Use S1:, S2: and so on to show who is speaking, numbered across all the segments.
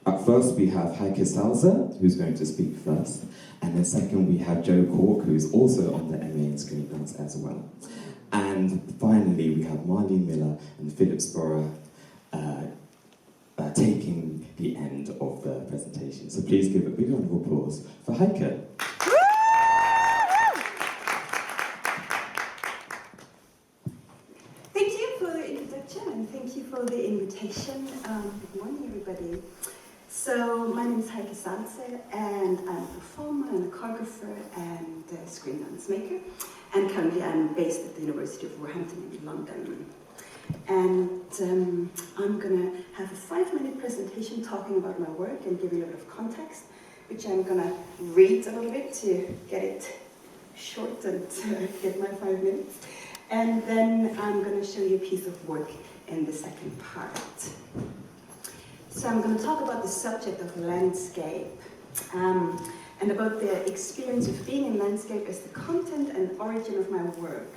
S1: Up first, we have Heike Salzer, who's going to speak first. And then second, we have Joe Cork, who's also on the MA in Screen.dance as well. And finally, we have Marlene Miller and Philip Sporer taking the end of the presentation. So please give a big round of applause for Heike.
S2: Thank you for the introduction and thank you for the invitation. Good morning, everybody. So my name is Heike Salzer and I'm a performer and a choreographer and a screen dance maker. And currently I'm based at the University of Wolverhampton in London. And I'm gonna have a 5-minute presentation talking about my work and giving a bit of context, which I'm gonna read a little bit to get it short and get my 5 minutes. And then I'm gonna show you a piece of work in the second part. So I'm going to talk about the subject of landscape and about the experience of being in landscape as the content and origin of my work.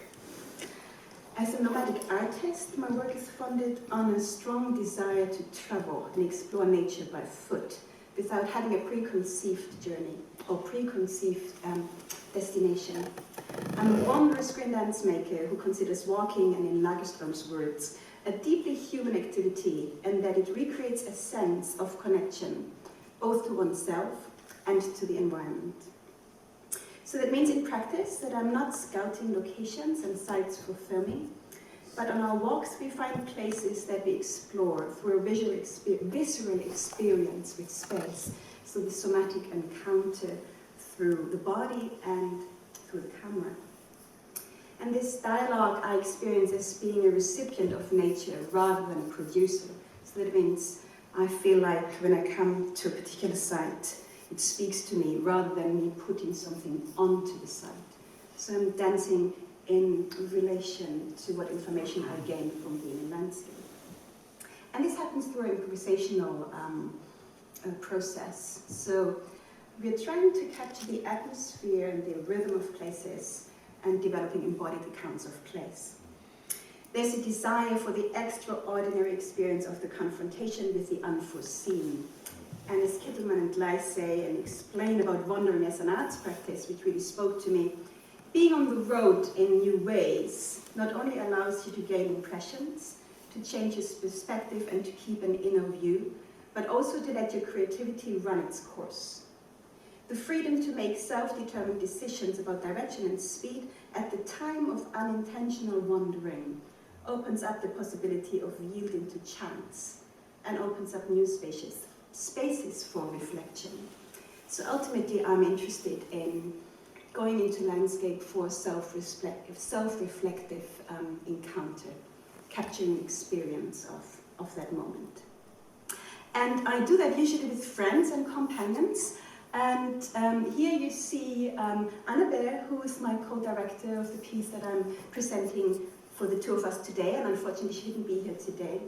S2: As a nomadic artist, my work is founded on a strong desire to travel and explore nature by foot without having a preconceived journey or preconceived destination. I'm a wondrous screen dance maker who considers walking, and in Lagerström's words, a deeply human activity, and that it recreates a sense of connection, both to oneself and to the environment. So that means in practice that I'm not scouting locations and sites for filming, but on our walks we find places that we explore through a visceral experience with space, so the somatic encounter through the body and through the camera. And this dialogue I experience as being a recipient of nature rather than a producer. So that means I feel like when I come to a particular site, it speaks to me rather than me putting something onto the site. So I'm dancing in relation to what information I gain from being in landscape. And this happens through an improvisational process. So we're trying to capture the atmosphere and the rhythm of places and developing embodied accounts of place. There's a desire for the extraordinary experience of the confrontation with the unforeseen. And as Kittelman and Gleis say and explain about wandering as an arts practice, which really spoke to me, being on the road in new ways not only allows you to gain impressions, to change your perspective and to keep an inner view, but also to let your creativity run its course. The freedom to make self-determined decisions about direction and speed at the time of unintentional wandering opens up the possibility of yielding to chance and opens up new spaces for reflection. So ultimately I'm interested in going into landscape for self-reflective encounter, capturing experience of that moment. And I do that usually with friends and companions. And here you see Annabelle, who is my co-director of the piece that I'm presenting for the two of us today, and unfortunately she couldn't be here today.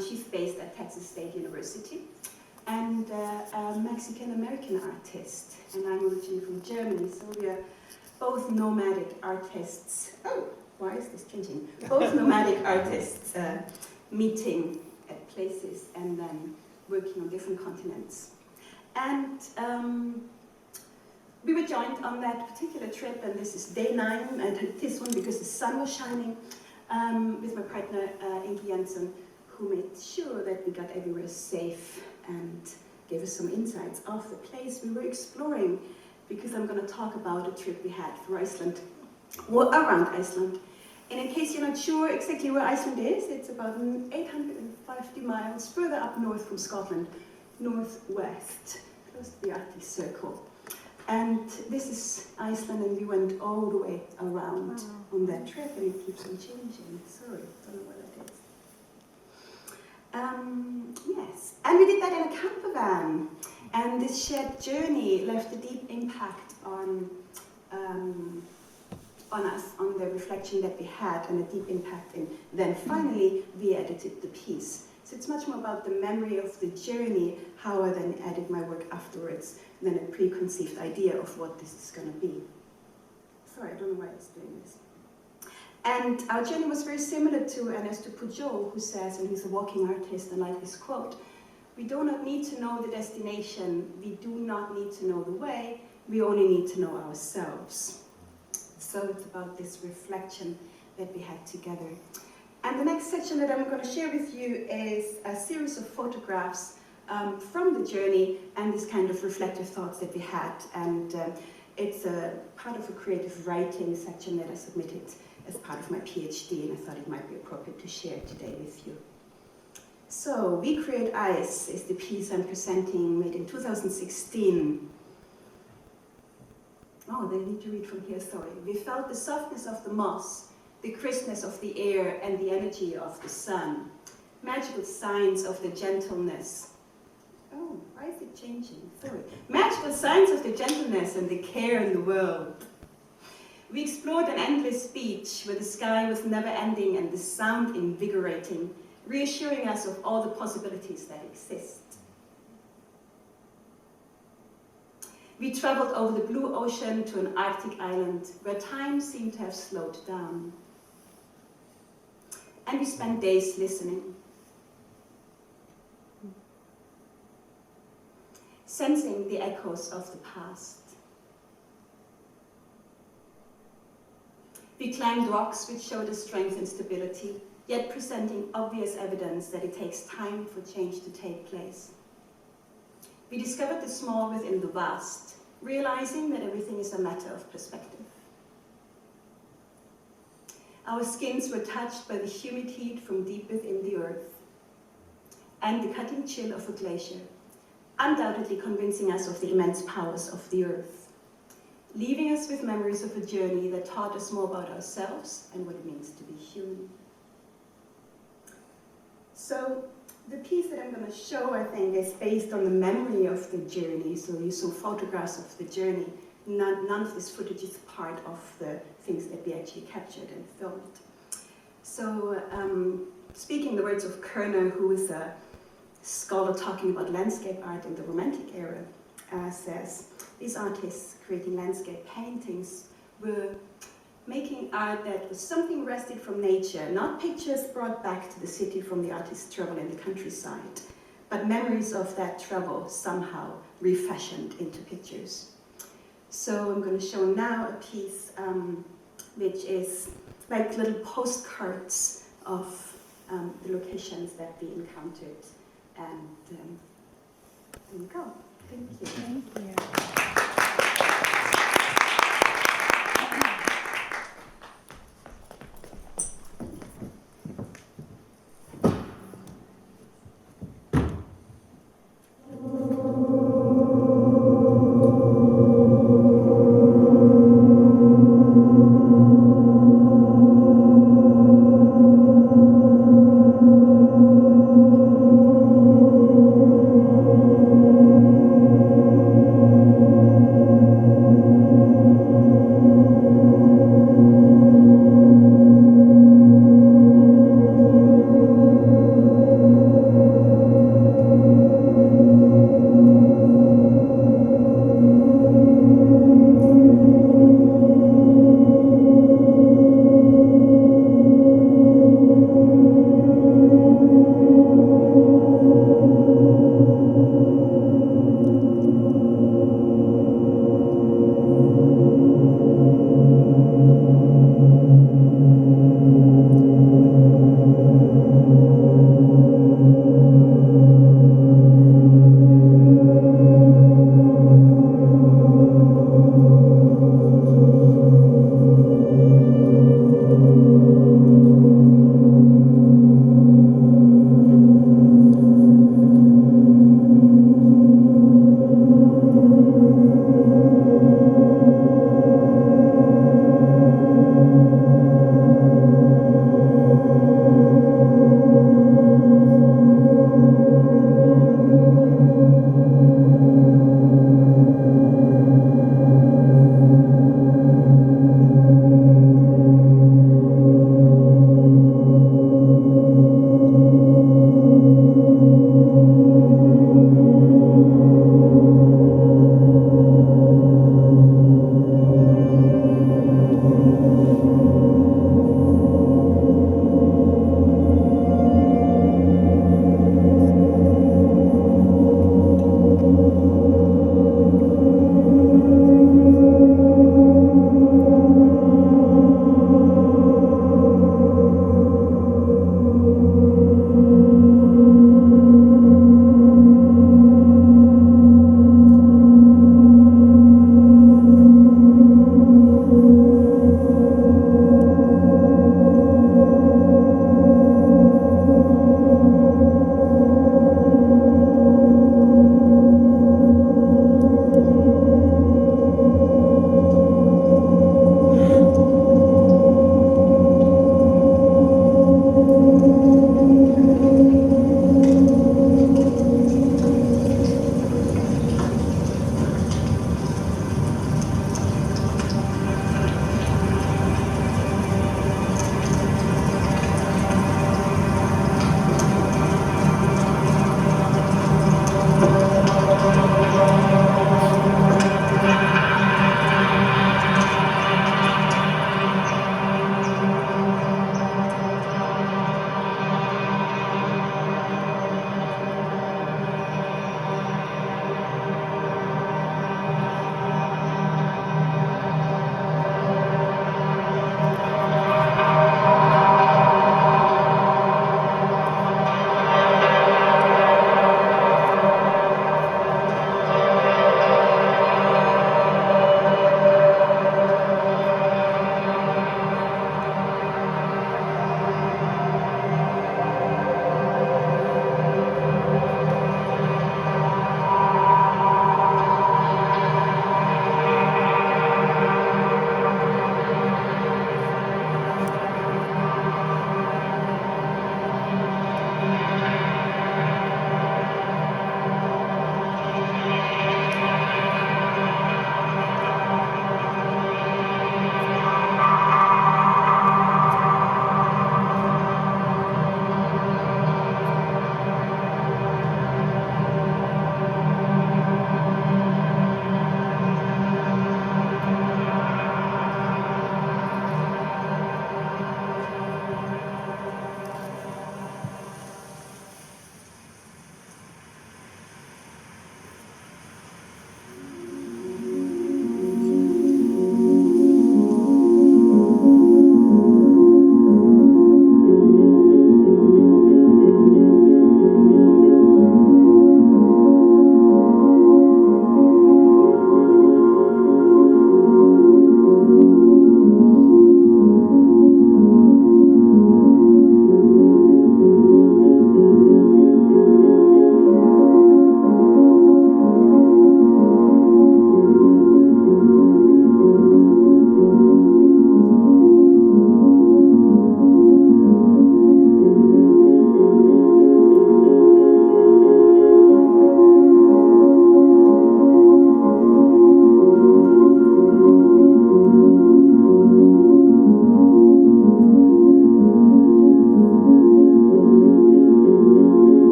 S2: She's based at Texas State University, and a Mexican-American artist, and I'm originally from Germany, so we are both nomadic artists. Oh, why is this changing? Both nomadic artists meeting at places and then working on different continents. And we were joined on that particular trip, and this is day 9, and this one because the sun was shining, with my partner Inge Jensen, who made sure that we got everywhere safe and gave us some insights of the place we were exploring, because I'm going to talk about a trip we had through Iceland, or around Iceland. And in case you're not sure exactly where Iceland is, it's about 850 miles further up north from Scotland, northwest, close to the Arctic Circle. And this is Iceland, and we went all the way around on that trip, and it keeps on changing. Sorry, don't know what that is. Yes, and we did that in a camper van, and this shared journey left a deep impact on us, on the reflection that we had, and a deep impact in then finally we edited the piece. So it's much more about the memory of the journey, how I then edit my work afterwards, than a preconceived idea of what this is going to be. Sorry, I don't know why it's doing this. And our journey was very similar to Ernesto Pujol, who says, and he's a walking artist, and like this quote, We do not need to know the destination. We do not need to know the way. We only need to know ourselves. So it's about this reflection that we had together. And the next section that I'm going to share with you is a series of photographs from the journey and this kind of reflective thoughts that we had. And it's a part of a creative writing section that I submitted as part of my PhD, and I thought it might be appropriate to share today with you. So, We Create Ice is the piece I'm presenting, made in 2016. Oh, they need to read from here, sorry. We felt the softness of the moss, the crispness of the air, and the energy of the sun. Magical signs of the gentleness. Oh, why is it changing? Sorry. Magical signs of the gentleness and the care in the world. We explored an endless beach where the sky was never ending and the sound invigorating, reassuring us of all the possibilities that exist. We traveled over the blue ocean to an Arctic island where time seemed to have slowed down. And we spent days listening, sensing the echoes of the past. We climbed rocks which showed us strength and stability, yet presenting obvious evidence that it takes time for change to take place. We discovered the small within the vast, realizing that everything is a matter of perspective. Our skins were touched by the humid heat from deep within the earth and the cutting chill of a glacier, undoubtedly convincing us of the immense powers of the earth, leaving us with memories of a journey that taught us more about ourselves and what it means to be human. So the piece that I'm going to show, I think, is based on the memory of the journey. So you saw photographs of the journey. None of this footage is part of the things that we actually captured and filmed. So speaking the words of Kerner, who is a scholar talking about landscape art in the Romantic era, says, these artists creating landscape paintings were making art that was something wrested from nature, not pictures brought back to the city from the artist's travel in the countryside, but memories of that travel somehow refashioned into pictures. So I'm going to show now a piece which is like little postcards of the locations that we encountered. And there you go. Thank you.
S3: Thank you.